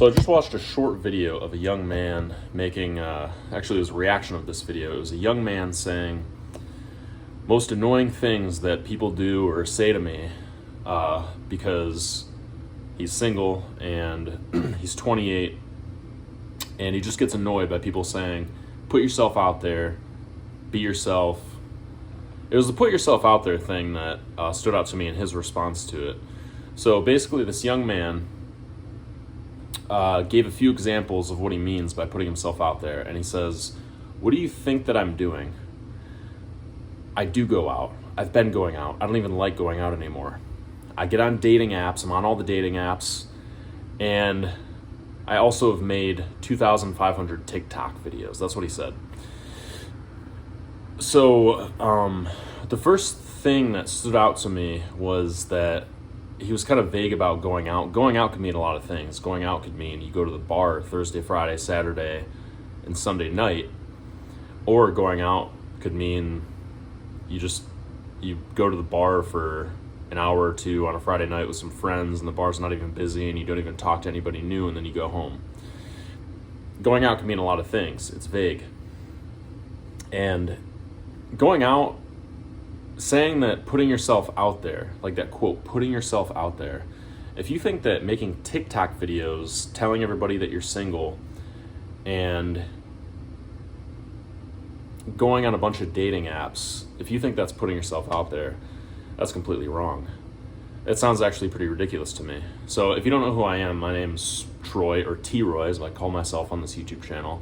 So I just watched a short video of a young man making, actually it was a reaction of this video. It was a young man saying, most annoying things that people do or say to me because he's single and he's 28 and he just gets annoyed by people saying, put yourself out there, be yourself. It was the put yourself out there thing that stood out to me in his response to it. So basically this young man gave a few examples of what he means by putting himself out there. And he says, what do you think that I'm doing? I do go out. I've been going out. I don't even like going out anymore. I get on dating apps. I'm on all the dating apps. And I also have made 2,500 TikTok videos. That's what he said. So the first thing that stood out to me was that he was kind of vague about going out. Going out could mean a lot of things. Going out could mean you go to the bar Thursday, Friday, Saturday, and Sunday night. Or going out could mean you go to the bar for an hour or two on a Friday night with some friends and the bar's not even busy and you don't even talk to anybody new and then you go home. Going out can mean a lot of things. It's vague. And going out, saying that putting yourself out there, like that quote, putting yourself out there. If you think that making TikTok videos, telling everybody that you're single, and going on a bunch of dating apps, if you think that's putting yourself out there, that's completely wrong. It sounds actually pretty ridiculous to me. So if you don't know who I am, my name's Troy, or T-Roy, as I call myself on this YouTube channel.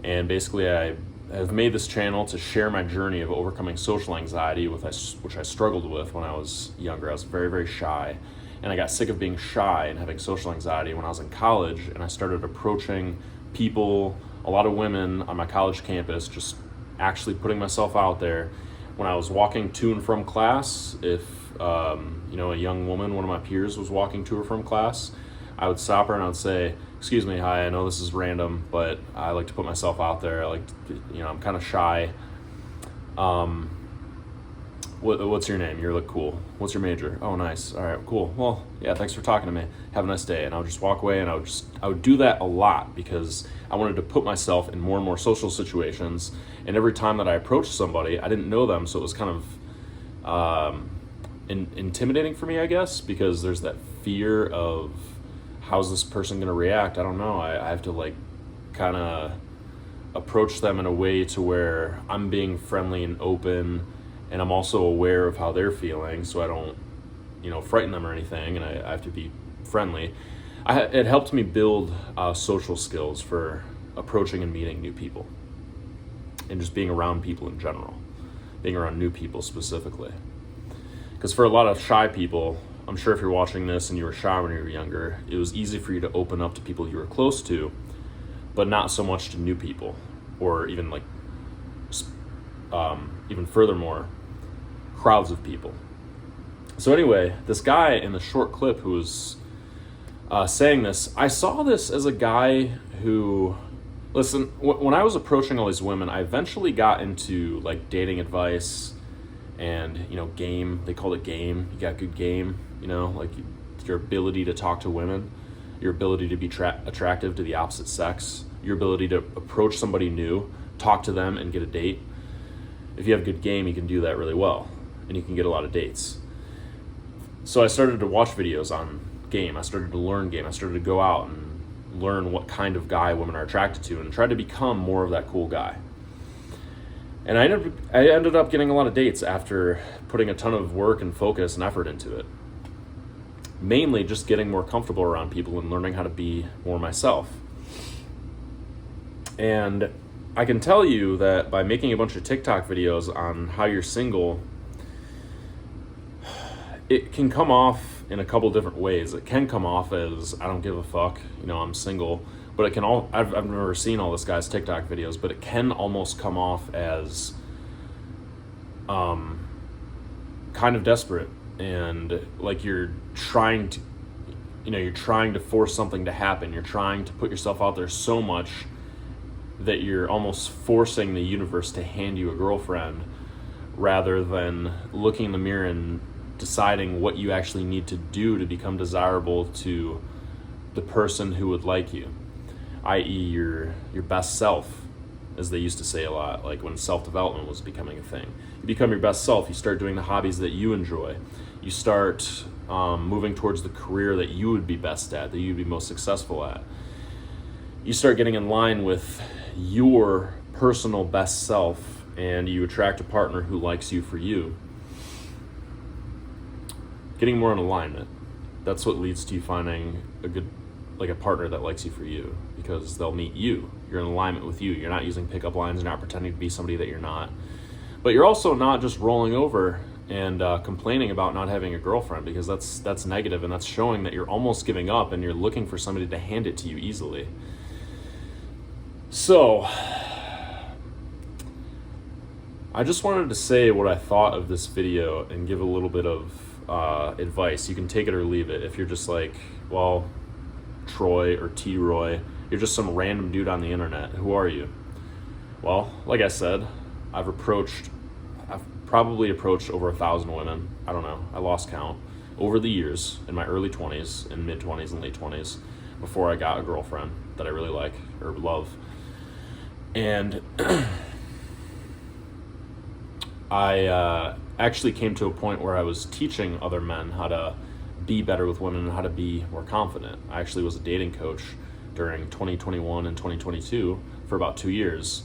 And basically I have made this channel to share my journey of overcoming social anxiety, which I struggled with when I was younger. I was very, very shy. And I got sick of being shy and having social anxiety when I was in college. And I started approaching people, a lot of women on my college campus, just actually putting myself out there. When I was walking to and from class, if a young woman, one of my peers, was walking to or from class, I would stop her and I would say, excuse me, hi, I know this is random, but I like to put myself out there. I like to, I'm kind of shy. What's your name? You look cool. What's your major? Oh, nice. All right, cool. Well, yeah, thanks for talking to me. Have a nice day. And I would just walk away, and I would do that a lot because I wanted to put myself in more and more social situations. And every time that I approached somebody, I didn't know them, so it was kind of intimidating for me, I guess, because there's that fear of, how's this person going to react? I don't know. I have to kind of approach them in a way to where I'm being friendly and open, and I'm also aware of how they're feeling, so I don't, frighten them or anything, and I have to be friendly. It helped me build social skills for approaching and meeting new people, and just being around people in general, being around new people specifically. Because for a lot of shy people, I'm sure if you're watching this and you were shy when you were younger, it was easy for you to open up to people you were close to, but not so much to new people, or even even furthermore, crowds of people. So anyway, this guy in the short clip who was saying this, I saw this as a guy who, listen, when I was approaching all these women, I eventually got into dating advice and, game. They called it game. You got good game. Your ability to talk to women, your ability to be attractive to the opposite sex, your ability to approach somebody new, talk to them, and get a date. If you have good game, you can do that really well, and you can get a lot of dates. So I started to watch videos on game. I started to learn game. I started to go out and learn what kind of guy women are attracted to, and try to become more of that cool guy. And I ended up getting a lot of dates after putting a ton of work and focus and effort into it. Mainly just getting more comfortable around people and learning how to be more myself. And I can tell you that by making a bunch of TikTok videos on how you're single, it can come off in a couple different ways. It can come off as, I don't give a fuck, I'm single. But it can I've never seen all this guy's TikTok videos, but it can almost come off as kind of desperate, and like you're trying to force something to happen. You're trying to put yourself out there so much that you're almost forcing the universe to hand you a girlfriend, rather than looking in the mirror and deciding what you actually need to do to become desirable to the person who would like you, i.e. your best self, as they used to say a lot, like when self-development was becoming a thing. You become your best self, you start doing the hobbies that you enjoy. You start moving towards the career that you would be best at, that you'd be most successful at. You start getting in line with your personal best self, and you attract a partner who likes you for you. Getting more in alignment. That's what leads to you finding a partner that likes you for you, because they'll meet you. You're in alignment with you. You're not using pickup lines. You're not pretending to be somebody that you're not. But you're also not just rolling over and complaining about not having a girlfriend, because that's negative, and that's showing that you're almost giving up and you're looking for somebody to hand it to you easily. So, I just wanted to say what I thought of this video and give a little bit of advice. You can take it or leave it. If you're just like, well, Troy or T-Roy, you're just some random dude on the internet. Who are you? Well, like I said, I've probably approached over 1,000 women. I don't know. I lost count over the years in my early 20s and mid 20s and late 20s before I got a girlfriend that I really like or love. And I actually came to a point where I was teaching other men how to be better with women and how to be more confident. I actually was a dating coach during 2021 and 2022 for about 2 years,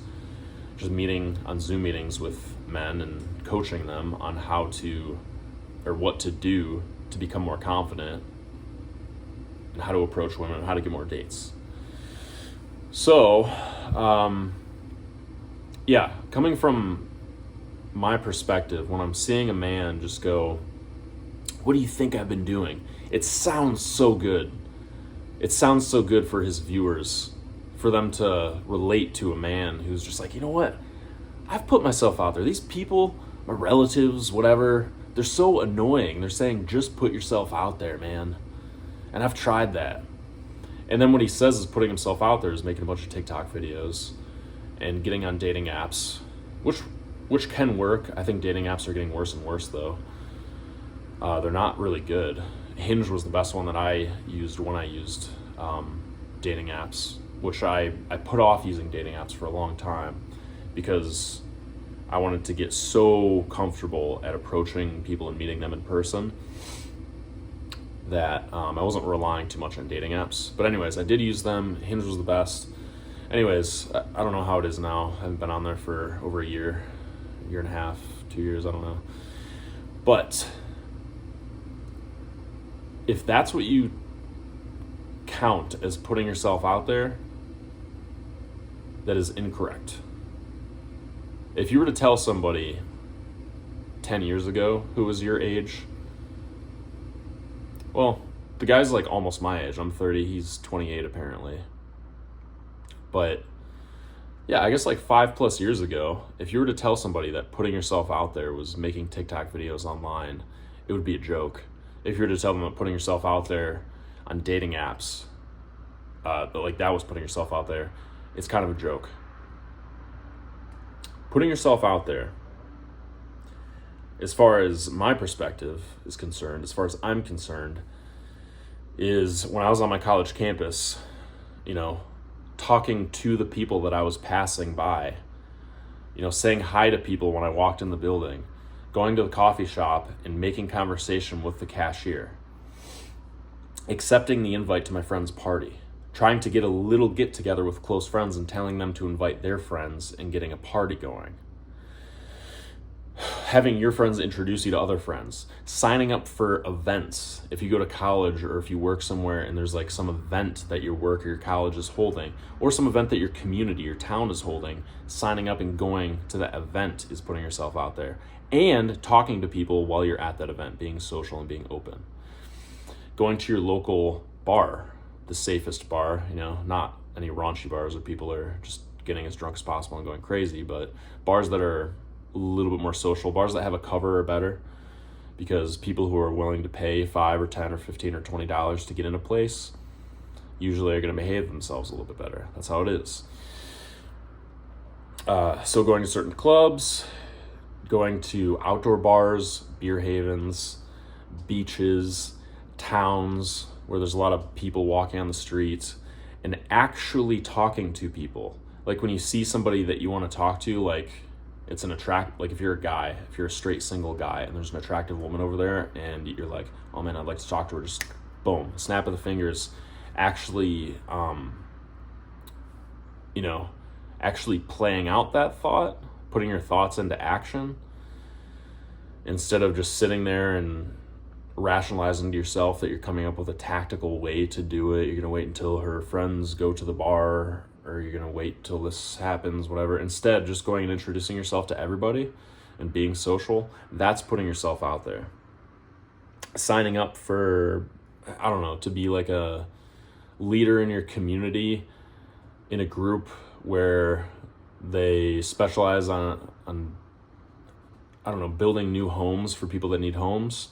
just meeting on Zoom meetings with men and coaching them on what to do to become more confident and how to approach women and how to get more dates. So, coming from my perspective, when I'm seeing a man just go, what do you think I've been doing? It sounds so good. It sounds so good for his viewers, for them to relate to a man who's just like, you know what? I've put myself out there. These people, my relatives, whatever, they're so annoying. They're saying, just put yourself out there, man. And I've tried that. And then what he says is putting himself out there is making a bunch of TikTok videos and getting on dating apps, which can work. I think dating apps are getting worse and worse, though. They're not really good. Hinge was the best one that I used when I used dating apps, which I put off using dating apps for a long time because I wanted to get so comfortable at approaching people and meeting them in person that I wasn't relying too much on dating apps. But anyways, I did use them. Hinge was the best. Anyways, I don't know how it is now. I haven't been on there for over a year and a half, 2 years, I don't know. But if that's what you count as putting yourself out there, that is incorrect. If you were to tell somebody 10 years ago who was your age, well, the guy's like almost my age. I'm 30, he's 28 apparently. But yeah, I guess like 5+ years ago, if you were to tell somebody that putting yourself out there was making TikTok videos online, it would be a joke. If you were to tell them that putting yourself out there on dating apps, that was putting yourself out there, it's kind of a joke. Putting yourself out there, as far as my perspective is concerned, as far as I'm concerned, is when I was on my college campus, talking to the people that I was passing by, saying hi to people when I walked in the building, going to the coffee shop and making conversation with the cashier, accepting the invite to my friend's party, trying to get a little get together with close friends and telling them to invite their friends and getting a party going. Having your friends introduce you to other friends, signing up for events. If you go to college or if you work somewhere and there's like some event that your work or your college is holding, or some event that your community, your town is holding, signing up and going to that event is putting yourself out there. And talking to people while you're at that event, being social and being open. Going to your local bar, the safest bar, not any raunchy bars where people are just getting as drunk as possible and going crazy, but bars that are a little bit more social, bars that have a cover are better, because people who are willing to pay $5 or $10 or $15 or $20 to get in a place usually are going to behave themselves a little bit better. That's how it is. So going to certain clubs, going to outdoor bars, beer havens, beaches, towns, where there's a lot of people walking on the streets and actually talking to people. Like when you see somebody that you want to talk to, like it's like if you're a guy, if you're a straight single guy and there's an attractive woman over there and you're like, oh man, I'd like to talk to her, just boom, snap of the fingers, actually, actually playing out that thought, putting your thoughts into action instead of just sitting there and rationalizing to yourself that you're coming up with a tactical way to do it. You're going to wait until her friends go to the bar, or you're going to wait till this happens, whatever. Instead, just going and introducing yourself to everybody and being social, that's putting yourself out there. Signing up for, I don't know, to be like a leader in your community in a group where they specialize on I don't know, building new homes for people that need homes,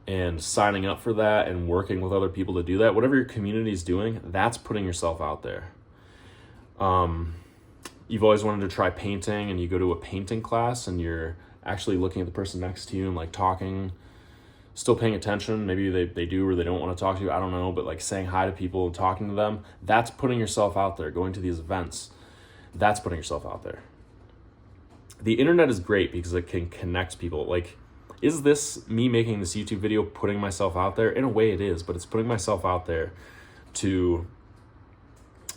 and signing up for that and working with other people to do that. Whatever your community is doing, that's putting yourself out there. You've always wanted to try painting, and you go to a painting class and you're actually looking at the person next to you and like talking, still paying attention. Maybe they do or they don't want to talk to you, I don't know, but like saying hi to people and talking to them, that's putting yourself out there. Going to these events, that's putting yourself out there. The internet is great because it can connect people. Like, is this me making this YouTube video putting myself out there? In a way it is, but it's putting myself out there to,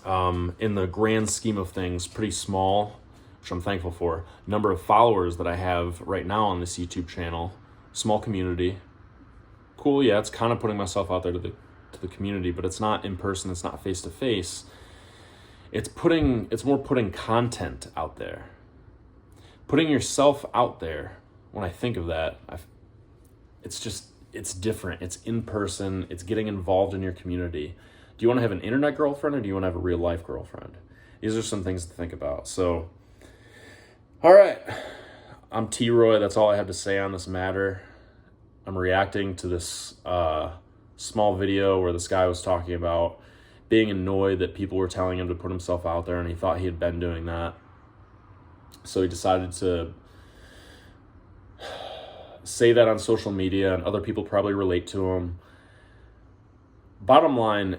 in the grand scheme of things, pretty small, which I'm thankful for. Number of followers that I have right now on this YouTube channel, small community. Cool, yeah, it's kind of putting myself out there to the community, but it's not in person, it's not face to face. It's more putting content out there. Putting yourself out there, when I think of that, it's different. It's in person. It's getting involved in your community. Do you want to have an internet girlfriend, or do you want to have a real life girlfriend? These are some things to think about. So, all right. I'm T-Roy. That's all I have to say on this matter. I'm reacting to this small video where this guy was talking about being annoyed that people were telling him to put himself out there, and he thought he had been doing that. So he decided to say that on social media, and other people probably relate to him. Bottom line,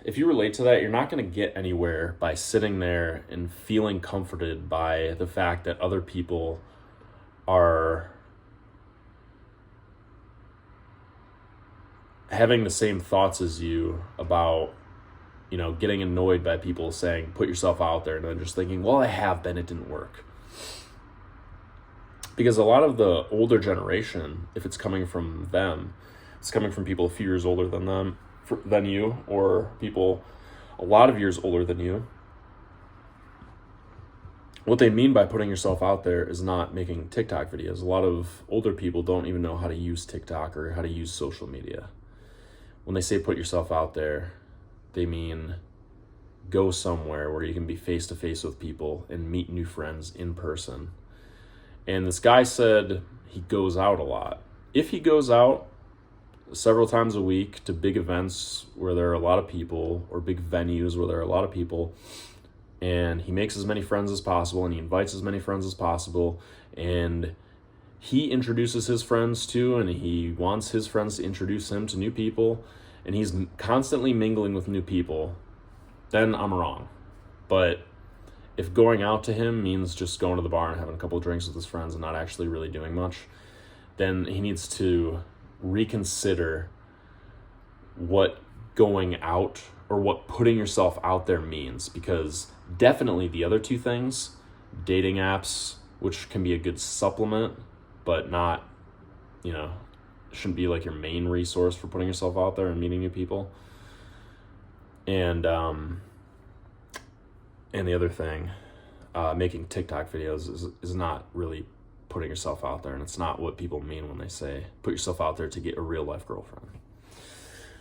if you relate to that, you're not going to get anywhere by sitting there and feeling comforted by the fact that other people are having the same thoughts as you about, getting annoyed by people saying, put yourself out there, and then just thinking, well, I have been, it didn't work. Because a lot of the older generation, if it's coming from them, it's coming from people a few years older than you, or people a lot of years older than you. What they mean by putting yourself out there is not making TikTok videos. A lot of older people don't even know how to use TikTok or how to use social media. When they say put yourself out there, they mean go somewhere where you can be face to face with people and meet new friends in person. And this guy said he goes out a lot. If he goes out several times a week to big events where there are a lot of people, or big venues where there are a lot of people, and he makes as many friends as possible, and he invites as many friends as possible, and he introduces his friends to, and he wants his friends to introduce him to new people, and he's constantly mingling with new people, then I'm wrong. But if going out to him means just going to the bar and having a couple of drinks with his friends and not actually really doing much, then he needs to reconsider what going out or what putting yourself out there means. Because definitely the other two things, dating apps, which can be a good supplement, but not, shouldn't be like your main resource for putting yourself out there and meeting new people. And the other thing, making TikTok videos is not really putting yourself out there, and it's not what people mean when they say put yourself out there to get a real life girlfriend.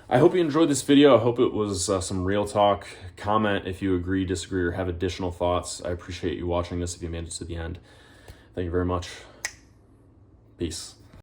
I hope you enjoyed this video. I hope it was some real talk. Comment if you agree, disagree, or have additional thoughts. I appreciate you watching this if you made it to the end. Thank you very much. Peace.